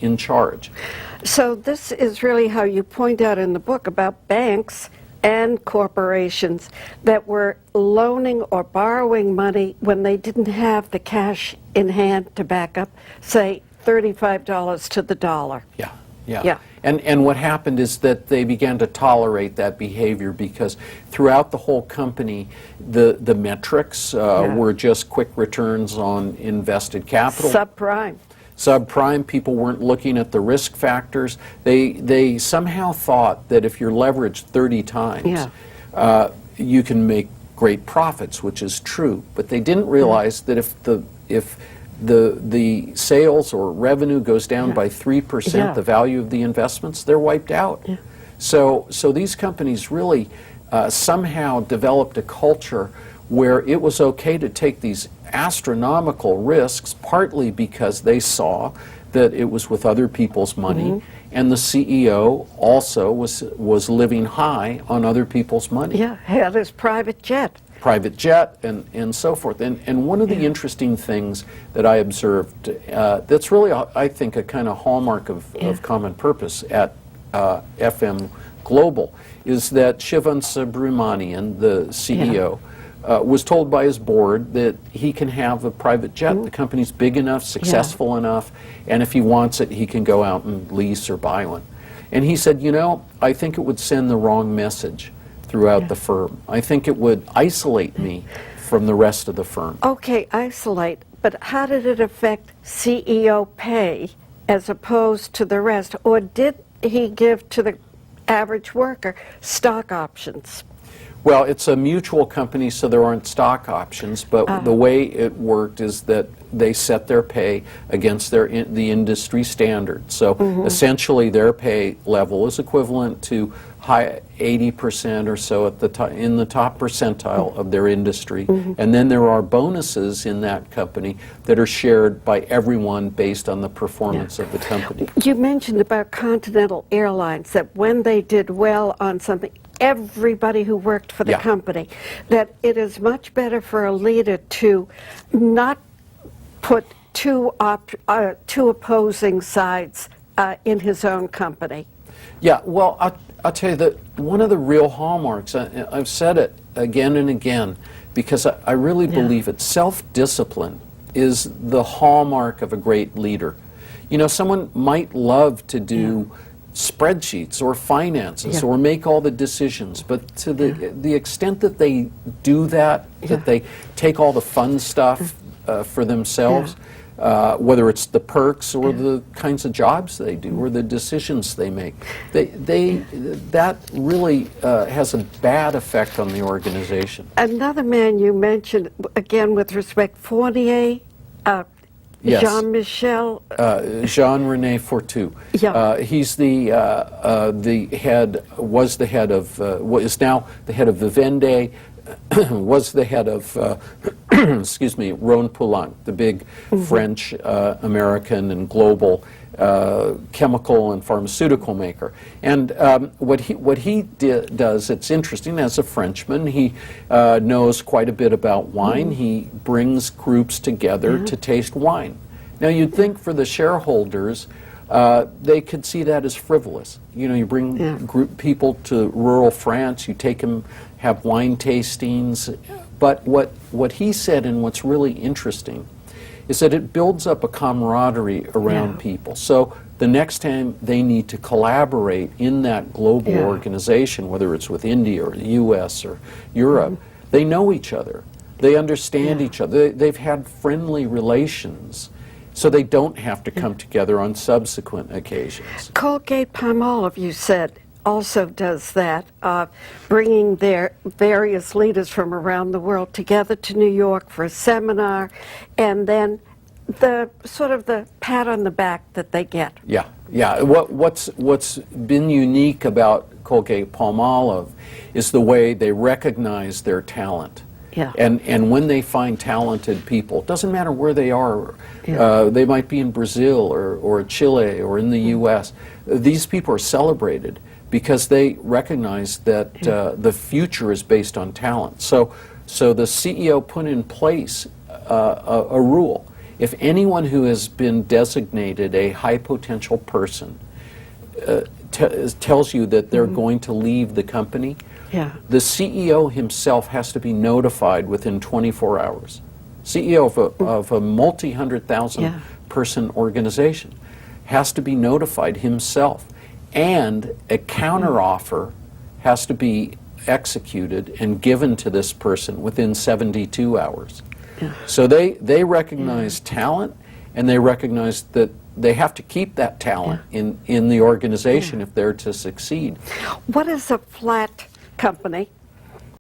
in charge. So this is really how you point out in the book about banks and corporations that were loaning or borrowing money when they didn't have the cash in hand to back up, say, $35 to the dollar. Yeah. And what happened is that they began to tolerate that behavior because throughout the whole company, the metrics were just quick returns on invested capital. Subprime, people weren't looking at the risk factors. They somehow thought that if you're leveraged 30 times, you can make great profits, which is true. But they didn't realize that if the sales or revenue goes down by 3%, the value of the investments, they're wiped out. So these companies really somehow developed a culture where it was okay to take these astronomical risks, partly because they saw that it was with other people's money, and the CEO also was living high on other people's money. Yeah, had his private jet. And so forth. And one of the interesting things that I observed that's really, I think, a kind of hallmark of common purpose at FM Global is that Shivan Subramanian, the CEO, was told by his board that he can have a private jet. The company's big enough, successful enough, and if he wants it, he can go out and lease or buy one. And he said, you know, I think it would send the wrong message throughout the firm. I think it would isolate me from the rest of the firm. Okay, isolate, but how did it affect CEO pay as opposed to the rest? Or did he give to the average worker stock options? Well, it's a mutual company, so there aren't stock options, but the way it worked is that they set their pay against the industry standard. So essentially their pay level is equivalent to high 80% or so at in the top percentile of their industry. And then there are bonuses in that company that are shared by everyone based on the performance of the company. You mentioned about Continental Airlines, that when they did well on something, everybody who worked for the company, that it is much better for a leader to not put two opposing sides in his own company. Yeah, well, I'll tell you that one of the real hallmarks, I've said it again and again, because I really believe it, self-discipline is the hallmark of a great leader. You know, someone might love to do spreadsheets or finances or make all the decisions, but to the extent that they do that, that they take all the fun stuff for themselves, whether it's the perks or the kinds of jobs they do or the decisions they make, that really has a bad effect on the organization. Another man you mentioned, again with respect, Fournier, Jean-Michel? Jean-René Fortu. He's the head, was the head of, is now the head of Vivendi, was the head of, excuse me, Ron Poulenc, the big French, American, and global chemical and pharmaceutical maker. And what he does, it's interesting, as a Frenchman, he knows quite a bit about wine. He brings groups together to taste wine. Now you'd think for the shareholders, they could see that as frivolous. You know, you bring people to rural France, you take them, have wine tastings. But what he said, and what's really interesting, is that it builds up a camaraderie around people. So the next time they need to collaborate in that global organization, whether it's with India or the US or Europe, they know each other. They understand each other. They've had friendly relations, so they don't have to come together on subsequent occasions. Colgate-Palmolive, you said, also does that, bringing their various leaders from around the world together to New York for a seminar, and then the sort of the pat on the back that they get. What's been unique about Colgate-Palmolive is the way they recognize their talent. And when they find talented people, it doesn't matter where they are, they might be in Brazil or Chile or in the US, these people are celebrated because they recognize that the future is based on talent. So the CEO put in place a rule. If anyone who has been designated a high potential person tells you that they're going to leave the company, Yeah. the CEO himself has to be notified within 24 hours. CEO of a multi-hundred thousand person organization has to be notified himself, and a counteroffer has to be executed and given to this person within 72 hours. So they recognize talent, and they recognize that they have to keep that talent in the organization if they're to succeed. What is a flat company